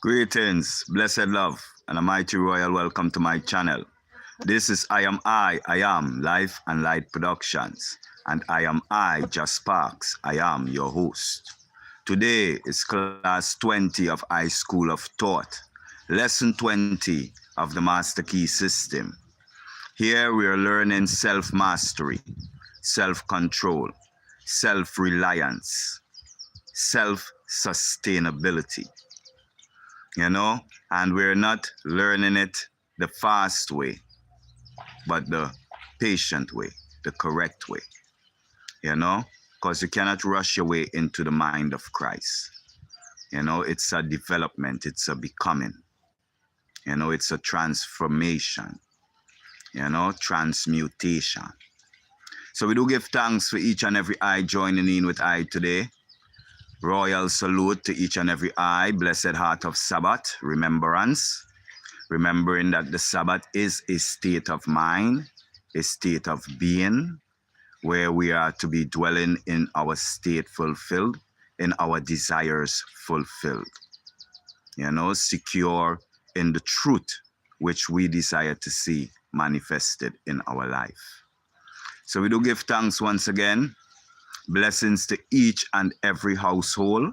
Greetings, blessed love, and a mighty royal welcome to my channel. This is I Am Life and Light Productions, and I, Just Sparks, I am your host. Today is class 20 of I School of Thought, lesson 20 of the Master Key System. Here we are learning self-mastery, self-control, self-reliance, self-sustainability. And we're not learning it the fast way, but the patient way, the correct way, because you cannot rush your way into the mind of Christ. It's a development, it's a becoming, it's a transformation, transmutation. So we do give thanks for each and every eye joining in with I today. Royal salute to each and every eye, blessed heart of Sabbath, remembrance, remembering that the Sabbath is a state of mind, a state of being, where we are to be dwelling in our state fulfilled, in our desires fulfilled, secure in the truth which we desire to see manifested in our life. So we do give thanks once again. Blessings to each and every household.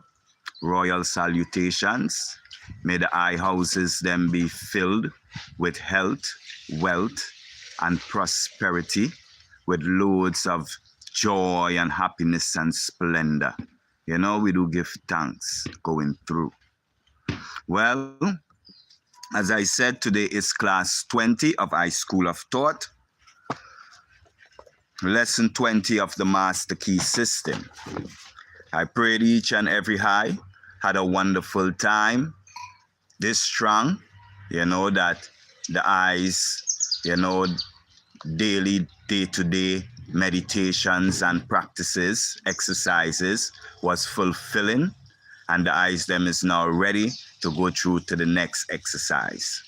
Royal salutations. May the eye houses them be filled with health, wealth, and prosperity, with loads of joy and happiness and splendor. We do give thanks going through. Well, as I said, today is class 20 of I School of Thought. Lesson 20 of the Master Key System. I prayed each and every eye had a wonderful time. This strong, that the eyes, daily, day-to-day meditations and practices, exercises was fulfilling, and the eyes them is now ready to go through to the next exercise.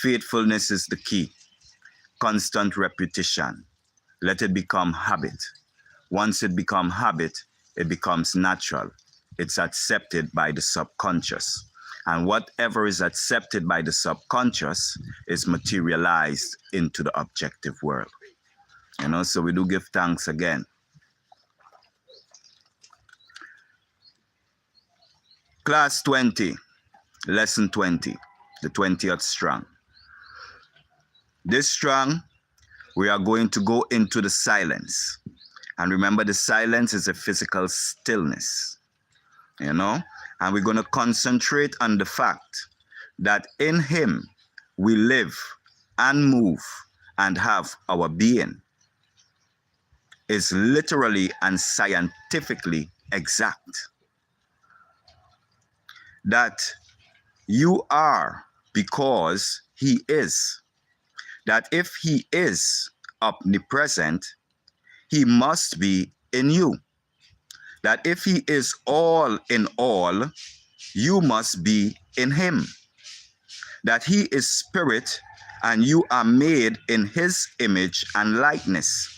Faithfulness is the key. Constant repetition. Let it become habit. Once it becomes habit, it becomes natural. It's accepted by the subconscious. And whatever is accepted by the subconscious is materialized into the objective world. So we do give thanks again. Class 20, lesson 20, the 20th strong. This strong, we are going to go into the silence. And remember, the silence is a physical stillness, And we're going to concentrate on the fact that in Him we live and move and have our being. Is literally and scientifically exact. That you are because He is. That if He is omnipresent, He must be in you. That if He is all in all, you must be in Him. That He is spirit and you are made in His image and likeness.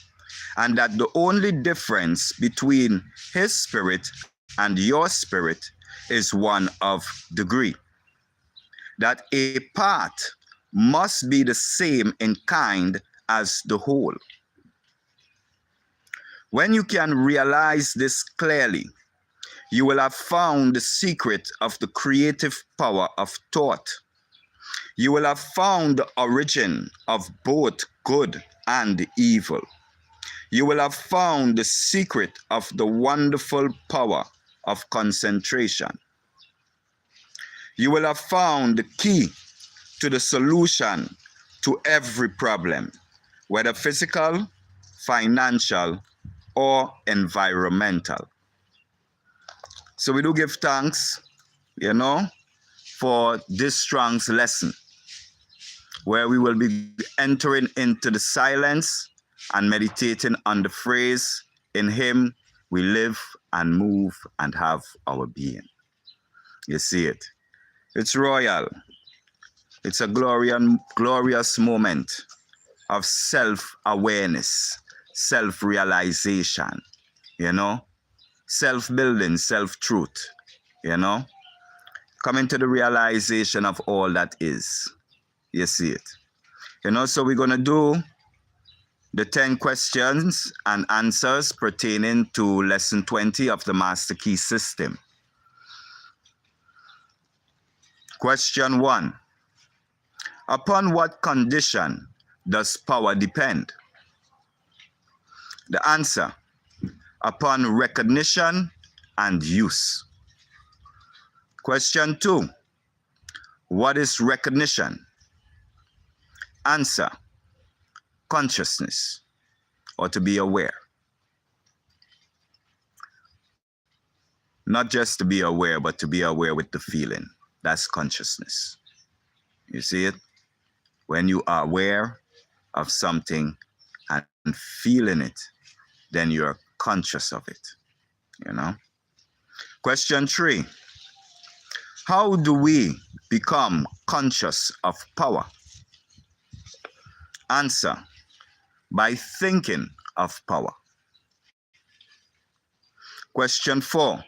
And that the only difference between His spirit and your spirit is one of degree. That a part must be the same in kind as the whole. When you can realize this clearly, you will have found the secret of the creative power of thought. You will have found the origin of both good and evil. You will have found the secret of the wonderful power of concentration. You will have found the key to the solution to every problem, whether physical, financial, or environmental. So we do give thanks, for this strong's lesson, where we will be entering into the silence and meditating on the phrase, in Him we live and move and have our being. You see it. It's royal. It's a glorious moment of self-awareness, self-realization, self-building, self-truth, Coming to the realization of all that is. You see it. So we're going to do the 10 questions and answers pertaining to lesson 20 of the Master Key System. Question 1. Upon what condition does power depend? The answer: upon recognition and use. Question 2. What is recognition? Answer: consciousness, or to be aware. Not just to be aware, but to be aware with the feeling. That's consciousness. You see it? When you are aware of something and feeling it, then you're conscious of it. Question 3. How do we become conscious of power? Answer: by thinking of power. Question 4.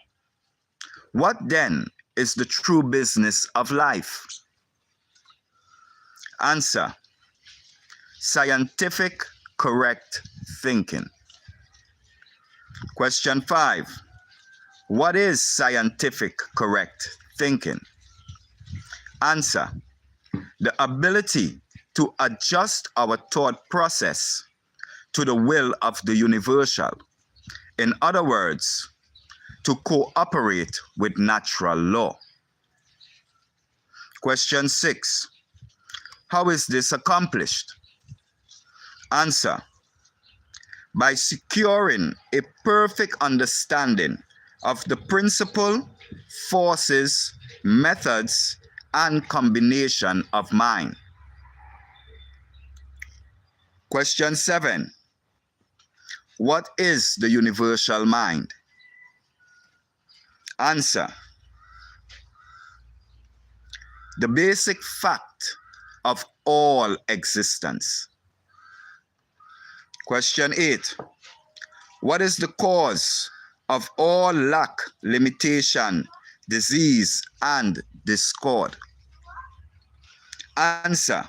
What then is the true business of life? Answer: scientific correct thinking. Question 5. What is scientific correct thinking? Answer: the ability to adjust our thought process to the will of the universal. In other words, to cooperate with natural law. Question 6. How is this accomplished? Answer: by securing a perfect understanding of the principle, forces, methods, and combination of mind. Question 7. What is the universal mind? Answer: the basic fact of all existence. Question 8. What is the cause of all lack, limitation, disease, and discord? Answer: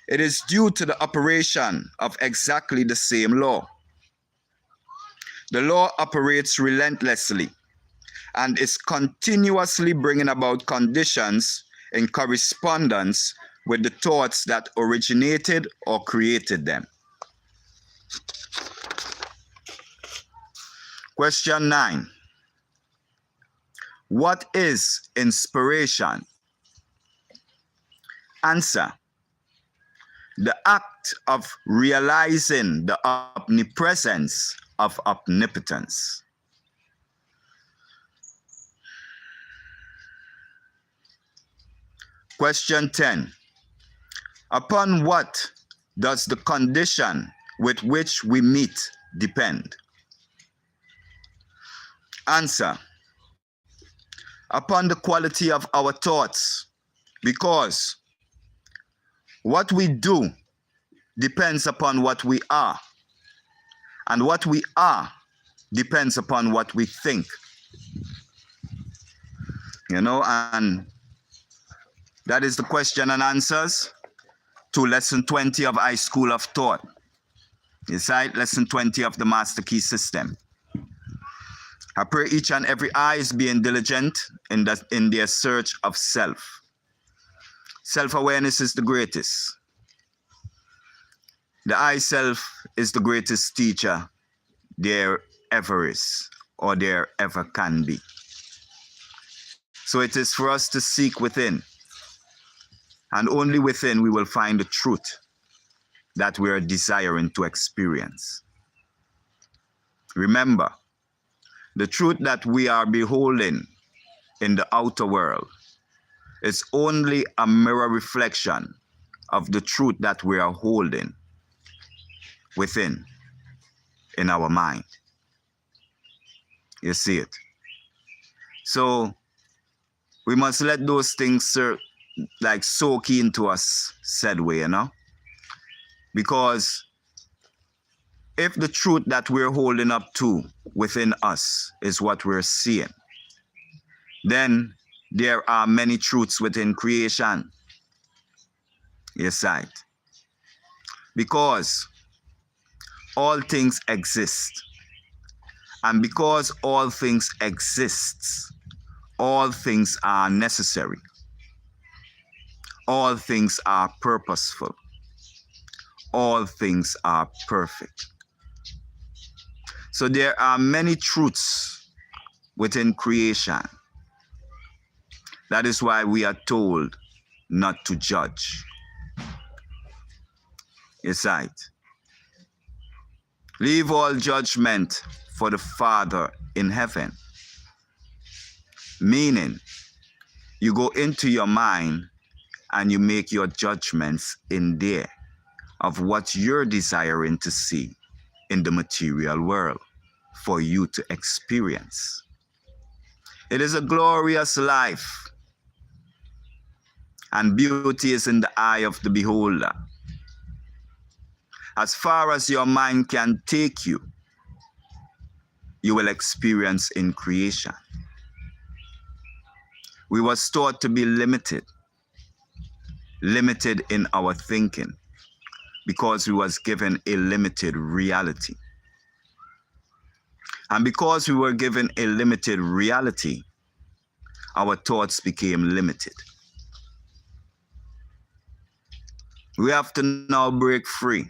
it is due to the operation of exactly the same law. The law operates relentlessly and is continuously bringing about conditions in correspondence with the thoughts that originated or created them. Question 9. What is inspiration? Answer: the act of realizing the omnipresence of omnipotence. Question 10. Upon what does the condition with which we meet depend? Answer: upon the quality of our thoughts, because what we do depends upon what we are, and what we are depends upon what we think. And that is the question and answers to lesson 20 of High School of Thought. Inside lesson 20 of the Master Key System. I pray each and every eye is being diligent in their search of self. Self-awareness is the greatest. The I self is the greatest teacher there ever is, or there ever can be. So it is for us to seek within, and only within we will find the truth that we are desiring to experience. Remember, the truth that we are beholding in the outer world is only a mirror reflection of the truth that we are holding within in our mind. You see it? So we must let those things soak into us, said way, because if the truth that we're holding up to within us is what we're seeing, then there are many truths within creation. Yes, right. Because all things exist. And because all things exist, all things are necessary. All things are purposeful. All things are perfect. So there are many truths within creation. That is why we are told not to judge. Yes, right. Leave all judgment for the Father in heaven. Meaning, you go into your mind and you make your judgments in there of what you're desiring to see in the material world for you to experience. It is a glorious life, and beauty is in the eye of the beholder. As far as your mind can take you, you will experience in creation. We was taught to be limited in our thinking, because we was given a limited reality. And because we were given a limited reality, our thoughts became limited. We have to now break free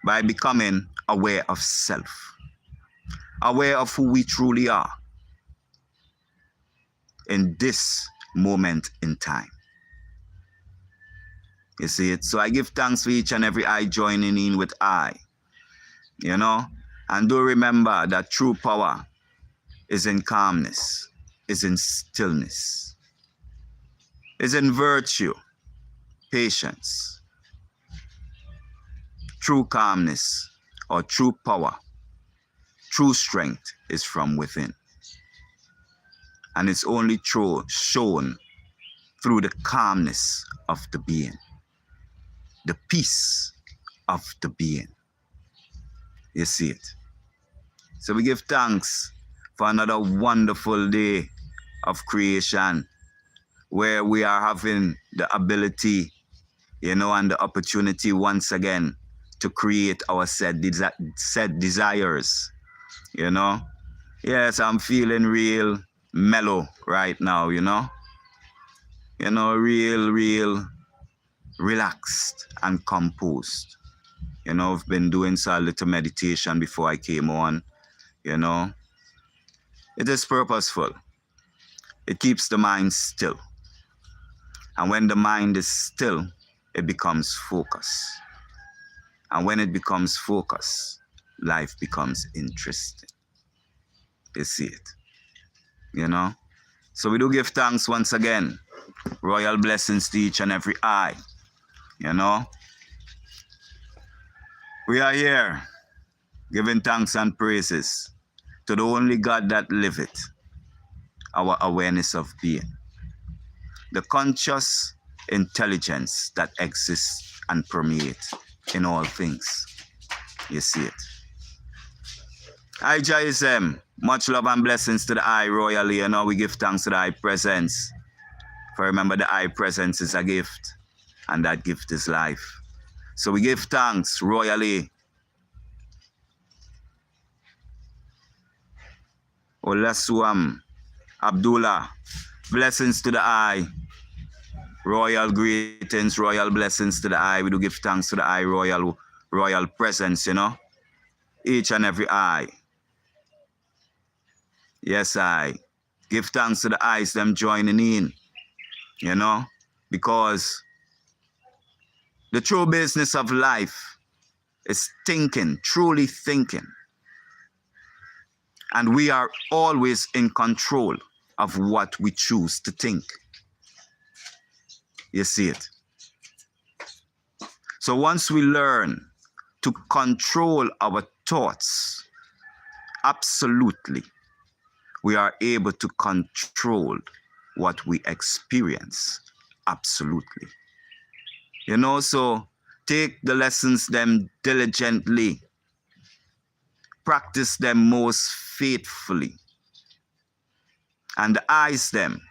by becoming aware of self, aware of who we truly are in this moment in time. You see it? So I give thanks for each and every eye joining in with I, and do remember that true power is in calmness, is in stillness, is in virtue, patience. True calmness or true power, true strength is from within. And it's only shown through the calmness of the being, the peace of the being. You see it? So we give thanks for another wonderful day of creation, where we are having the ability, and the opportunity once again to create our said desires. Yes, I'm feeling real mellow right now, real relaxed and composed. I've been doing a little meditation before I came on. It is purposeful. It keeps the mind still. And when the mind is still, it becomes focus. And when it becomes focus, life becomes interesting. You see it? So we do give thanks once again. Royal blessings to each and every eye. We are here giving thanks and praises to the only God that liveth, our awareness of being, the conscious intelligence that exists and permeates in all things. You see it. I JSM, much love and blessings to the I royally. We give thanks to the I presence. For remember, the I presence is a gift, and that gift is life. So we give thanks royally. Olasuam Abdullah, blessings to the I. Royal greetings, royal blessings to the I. We do give thanks to the I royal presence, each and every I. Yes, I give thanks to the eyes, them joining in, because the true business of life is thinking, truly thinking. And we are always in control of what we choose to think. You see it? So once we learn to control our thoughts, absolutely, we are able to control what we experience. Absolutely. So take the lessons them diligently. Practice them most faithfully. and the eyes them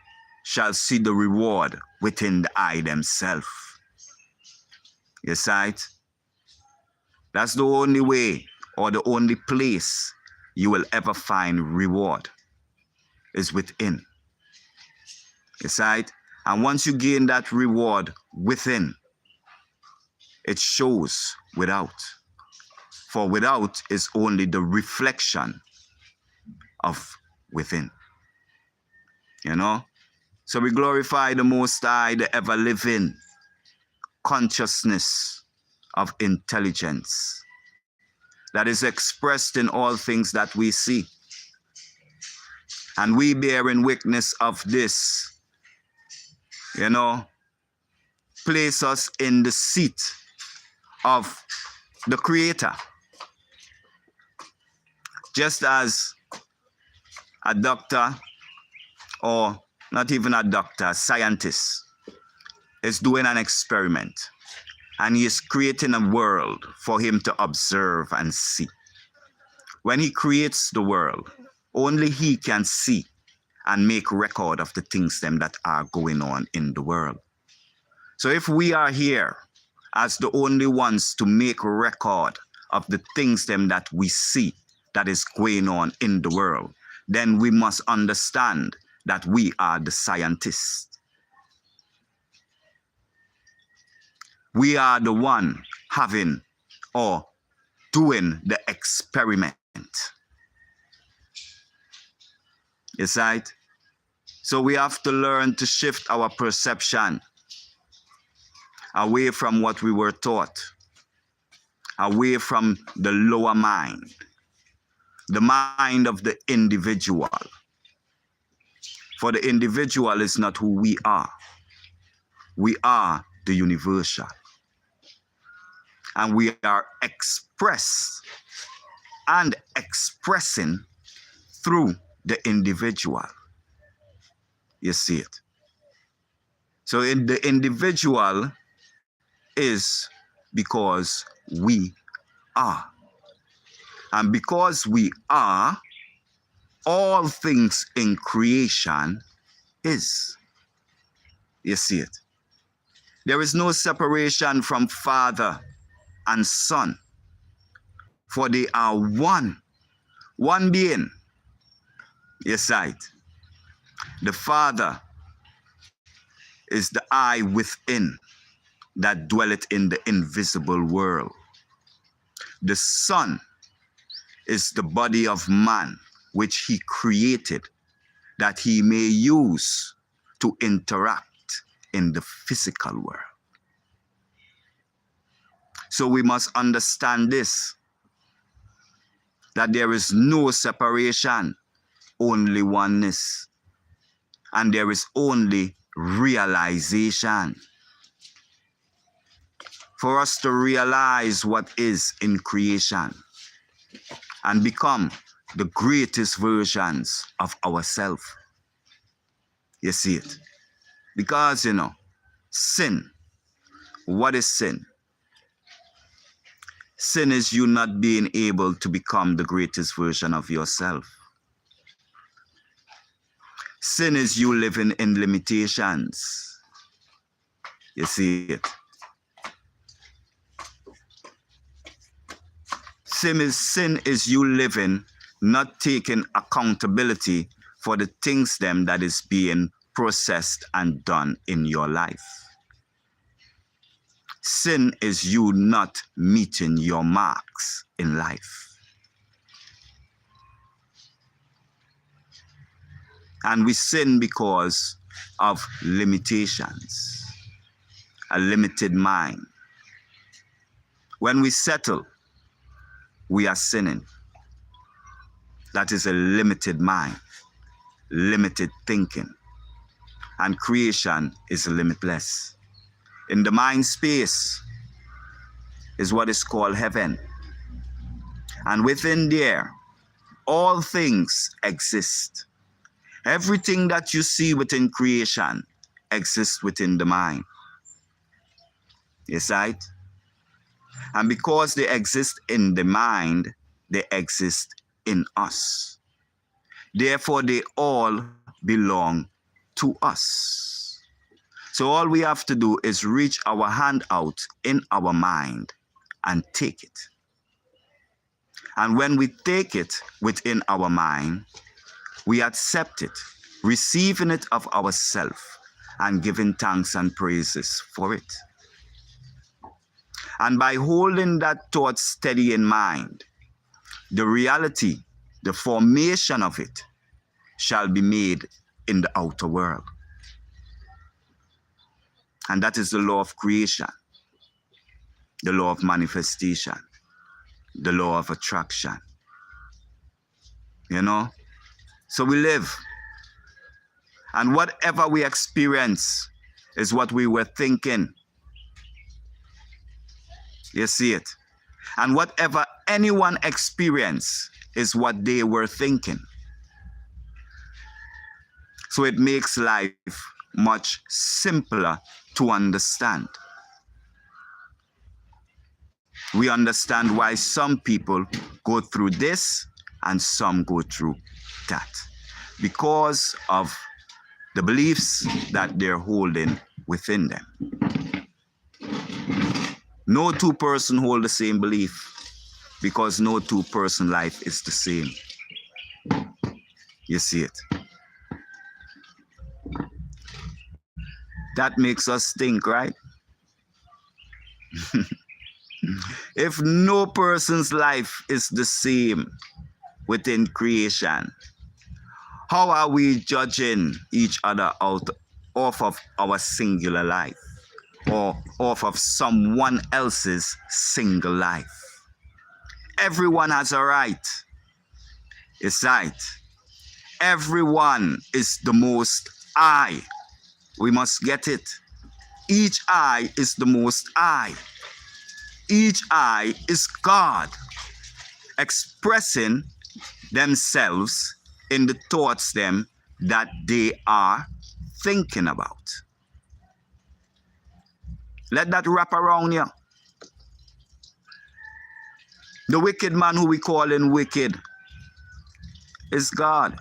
shall see the reward within the eye themselves. You see it? That's the only way or the only place you will ever find reward is within. You see it? And once you gain that reward within, it shows without. For without is only the reflection of within. You know? So we glorify the Most High, the ever-living consciousness of intelligence that is expressed in all things that we see. And we bearing witness of this, you know, place us in the seat of the Creator. Just as a doctor, or not even a doctor, a scientist, is doing an experiment, and he is creating a world for him to observe and see. When he creates the world, only he can see and make record of the things them that are going on in the world. So if we are here as the only ones to make record of the things them that we see that is going on in the world, then we must understand that we are the scientists. We are the one having or doing the experiment. You see it? So we have to learn to shift our perception away from what we were taught, away from the lower mind, the mind of the individual. For the individual is not who we are. We are the universal. And we are expressed and expressing through the individual. You see it? So in the individual is because we are. And because we are, all things in creation is. You see it? There is no separation from Father and Son, for they are one being. You see it? The Father is the I within that dwelleth in the invisible world. The Son is the body of man which he created that he may use to interact in the physical world. So we must understand this, that there is no separation, only oneness. And there is only realization. For us to realize what is in creation and become the greatest versions of ourselves. You see it? Because, sin. What is sin? Sin is you not being able to become the greatest version of yourself. Sin is you living in limitations. You see it? Sin is you living, not taking accountability for the things them that is being processed and done in your life. Sin is you not meeting your marks in life. And we sin because of limitations, a limited mind. When we settle, we are sinning. That is a limited mind, limited thinking. And creation is limitless. In the mind space is what is called heaven. And within there, all things exist. Everything that you see within creation exists within the mind. You see it? And because they exist in the mind, they exist in us. Therefore, they all belong to us. So all we have to do is reach our hand out in our mind and take it. And when we take it within our mind, we accept it, receiving it of ourselves and giving thanks and praises for it. And by holding that thought steady in mind, the reality, the formation of it, shall be made in the outer world. And that is the law of creation, the law of manifestation, the law of attraction. You know? So we live. And whatever we experience is what we were thinking. You see it? And whatever anyone experience is what they were thinking. So it makes life much simpler to understand. We understand why some people go through this and some go through that, because of the beliefs that they're holding within them. No two person hold the same belief, because no two person life is the same. You see it? That makes us think, right? If no person's life is the same within creation, how are we judging each other out off of our singular life or off of someone else's single life? Everyone has a right. It's right. Everyone is the most I. We must get it. Each I is the most I. Each I is God expressing themselves in the thoughts them that they are thinking about. Let that wrap around you. The wicked man who we call in wicked is God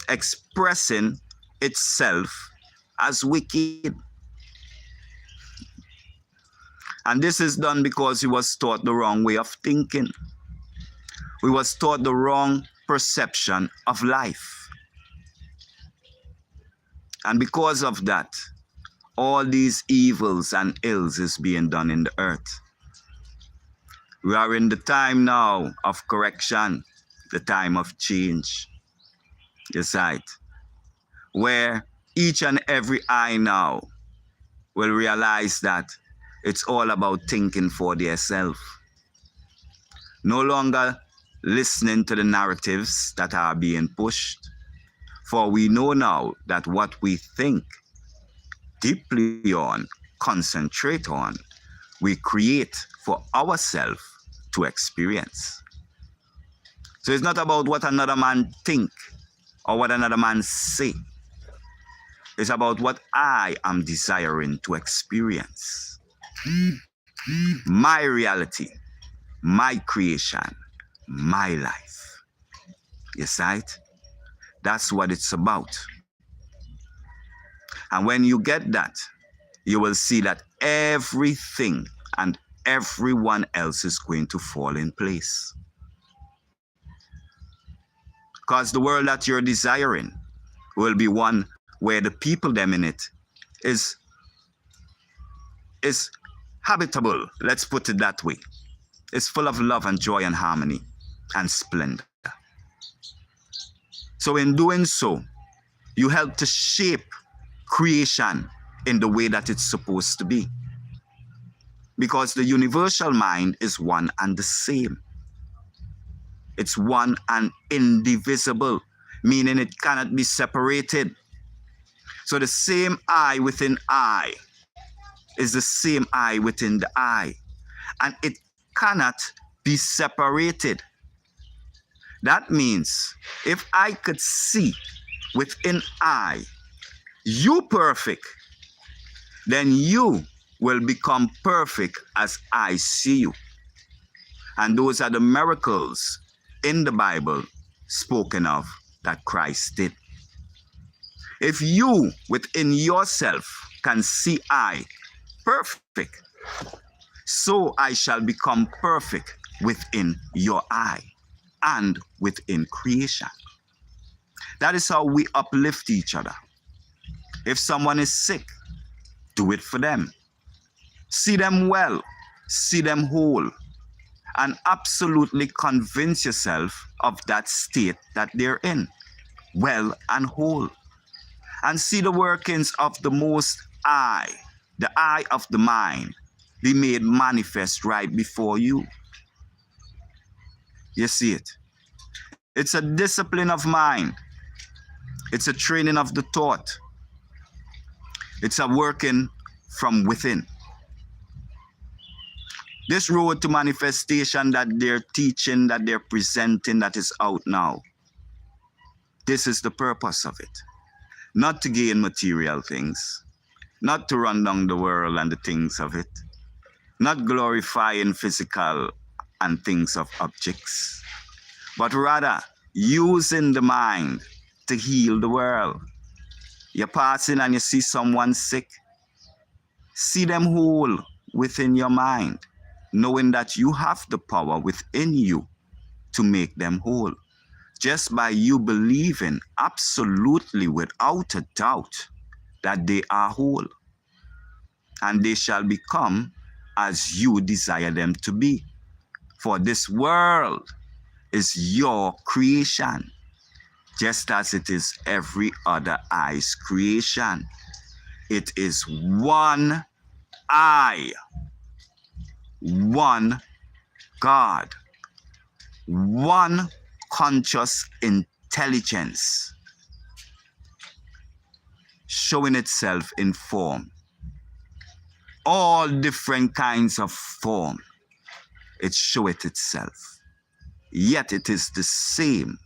expressing itself as wicked. And this is done because he was taught the wrong way of thinking. We was taught the wrong perception of life. And because of that, all these evils and ills is being done in the earth. We are in the time now of correction, the time of change. Yes, right. Where each and every I now will realize that it's all about thinking for themselves. No longer listening to the narratives that are being pushed. For we know now that what we think deeply on, concentrate on, we create for ourselves to experience. So it's not about what another man think or what another man say. It's about what I am desiring to experience. My reality, my creation, my life. Yes, right? That's what it's about. And when you get that, you will see that everything and everyone else is going to fall in place. Because the world that you're desiring will be one where the people them in it is habitable. Let's put it that way. It's full of love and joy and harmony and splendor. So in doing so, you help to shape creation in the way that it's supposed to be. Because the universal mind is one and the same. It's one and indivisible, meaning it cannot be separated. So the same I within I is the same I within the I. And it cannot be separated. That means if I could see within I, you perfect, then you will become perfect as I see you. And those are the miracles in the Bible spoken of that Christ did. If you within yourself can see I perfect, so I shall become perfect within your eye and within creation. That is how we uplift each other. If someone is sick, do it for them. See them well, see them whole, and absolutely convince yourself of that state that they're in, well and whole. And see the workings of the Most High, the eye of the mind, be made manifest right before you. You see it? It's a discipline of mind. It's a training of the thought. It's a working from within. This road to manifestation that they're teaching, that they're presenting, that is out now. This is the purpose of it. Not to gain material things, not to run down the world and the things of it, not glorifying physical and things of objects, but rather using the mind to heal the world. You're passing and you see someone sick, see them whole within your mind, knowing that you have the power within you to make them whole. Just by you believing absolutely without a doubt that they are whole. And they shall become as you desire them to be. For this world is your creation, just as it is every other eye's creation. It is one eye, one God, one conscious intelligence showing itself in form. All different kinds of form, it showeth itself. Yet it is the same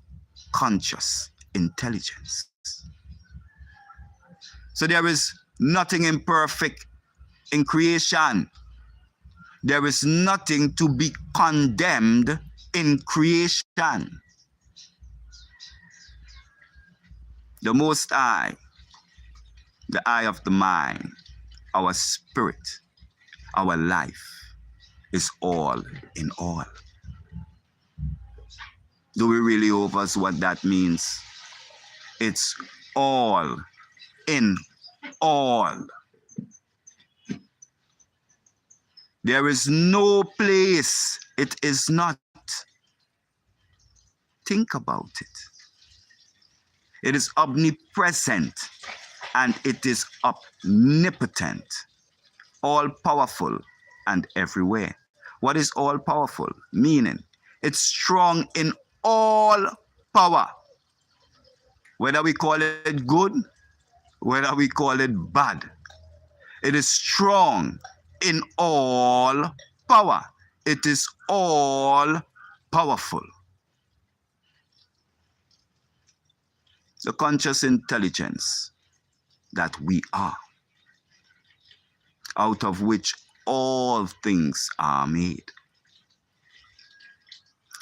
conscious intelligence. So there is nothing imperfect in creation. There is nothing to be condemned in creation. The Most High, the eye of the mind, our spirit, our life is all in all. Do we really overuse what that means? It's all in all. There is no place it is not. Think about it. It is omnipresent and it is omnipotent, all powerful and everywhere. What is all powerful? Meaning, it's strong in all power. Whether we call it good, whether we call it bad, it is strong in all power. It is all powerful. The conscious intelligence that we are, out of which all things are made.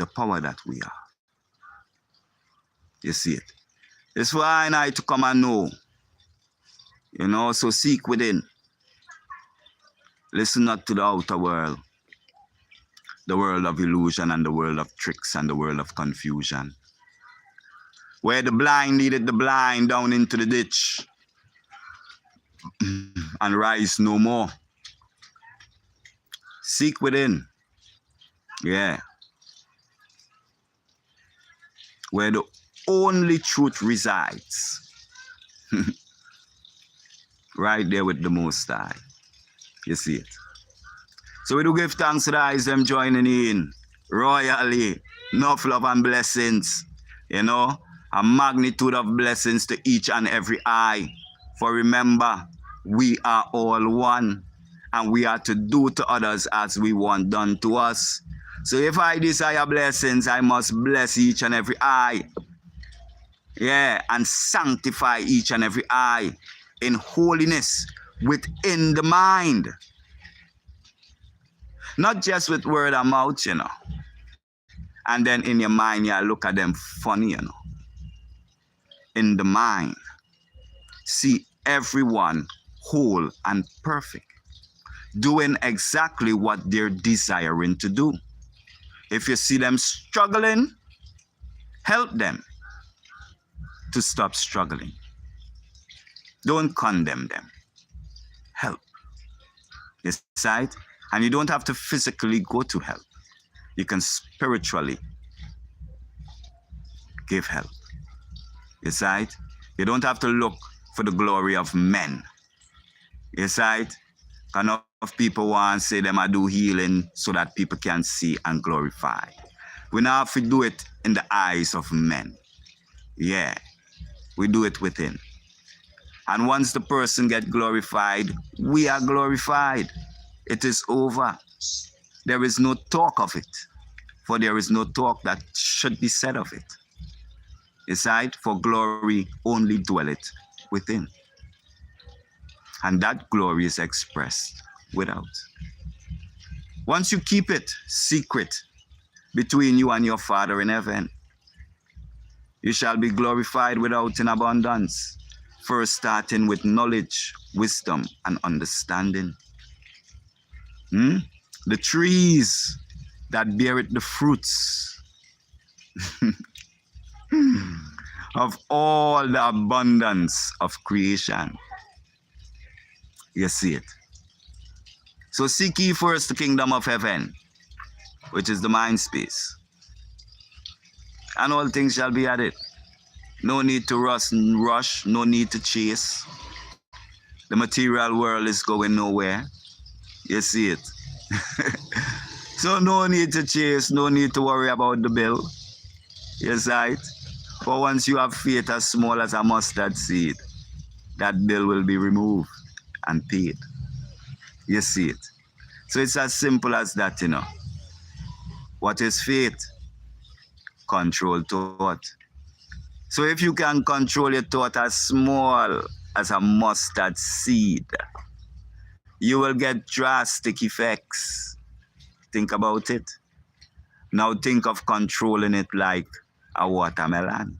The power that we are. You see it? It's for I and I to come and know. You know, so seek within. Listen not to the outer world. The world of illusion and the world of tricks and the world of confusion. Where the blind leadeth the blind down into the ditch and rise no more. Seek within. Yeah. Where the only truth resides. Right there with the Most High. You see it. So we do give thanks to the eyes them joining in royally. Enough love and blessings. You know, a magnitude of blessings to each and every eye. For remember, we are all one. And we are to do to others as we want done to us. So if I desire blessings, I must bless each and every eye. Yeah, and sanctify each and every eye in holiness within the mind. Not just with word of mouth, you know. And then in your mind, you look at them funny, you know. In the mind. see everyone whole and perfect, doing exactly what they're desiring to do. If you see them struggling, help them to stop struggling. Don't condemn them. Help. You see it? And you don't have to physically go to help. You can spiritually give help. You see it? You don't have to look for the glory of men. You see it? Enough people want to say them I do healing so that people can see and glorify. We now have to do it in the eyes of men. Yeah, we do it within. And once the person get glorified, we are glorified. It is over. There is no talk of it, for there is no talk that should be said of it. Aside, for glory only dwelleth within. And that glory is expressed without. Once you keep it secret between you and your Father in heaven, you shall be glorified without in abundance. First starting with knowledge, wisdom, and understanding. The trees that beareth the fruits of all the abundance of creation. You see it. So seek ye first the kingdom of heaven, which is the mind space, and all things shall be added. No need to rush, no need to chase. The material world is going nowhere. You see it. So no need to chase, no need to worry about the bill. You see it. For once you have faith as small as a mustard seed, that bill will be removed and paid. You see it. So it's as simple as that, you know. What is faith? Control thought. So if you can control your thought as small as a mustard seed, you will get drastic effects. Think about it. Now think of controlling it like a watermelon.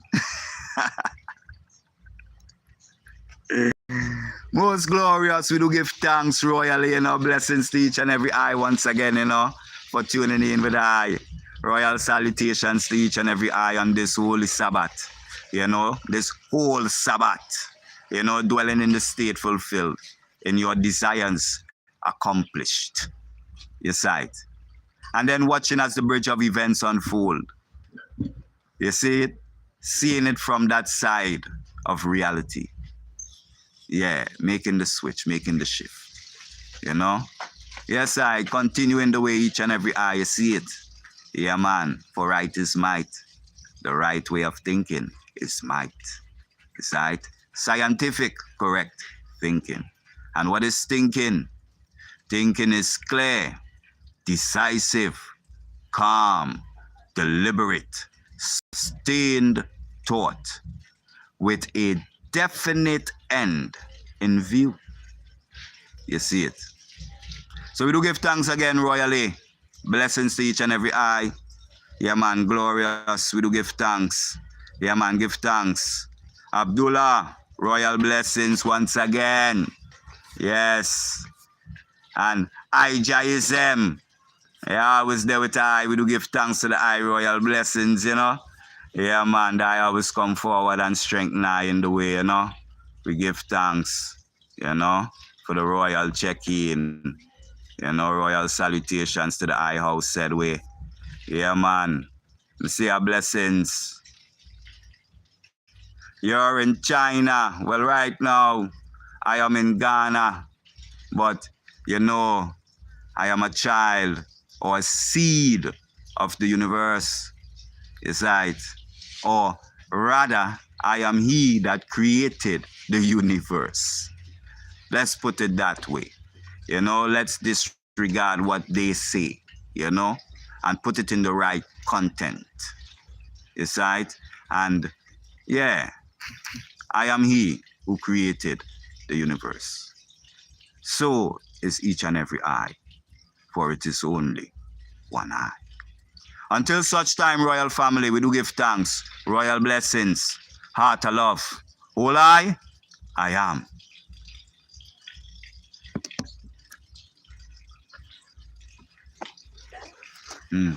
Most glorious, we do give thanks royally, you know, blessings to each and every eye once again, you know, for tuning in with I. Royal salutations to each and every eye on this holy Sabbath, you know, this whole Sabbath, you know, dwelling in the state fulfilled, in your desires accomplished. You see it. And then watching as the bridge of events unfold. You see it? Seeing it from that side of reality. Yeah, making the switch, making the shift. You know? Yes, I continue in the way each and every eye you see it. Yeah, man, for right is might. The right way of thinking is might. Is right? Scientific, correct thinking. And what is thinking? Thinking is clear, decisive, calm, deliberate, sustained thought with a definite end in view. You see it. So we do give thanks again royally. Blessings to each and every eye. Yeah, man, glorious. We do give thanks. Yeah, man, give thanks. Abdullah, royal blessings once again. Yes. And Ijaism. Yeah, I was there with I. We do give thanks to the I royal blessings, you know. Yeah, man, I always come forward and strengthen I in the way, you know. We give thanks, you know, for the royal check-in. You know, royal salutations to the I house said way. Yeah, man. We see our blessings. You're in China. Well, right now, I am in Ghana. But, you know, I am a child or a seed of the universe. Is right. Or rather, I am he that created the universe. Let's put it that way. You know, let's disregard what they say, you know, and put it in the right content. Is right? And yeah, I am he who created the universe. So is each and every eye, for it is only one eye. Until such time, royal family, we do give thanks, royal blessings, heart of love. Whole eye, I am. Mm.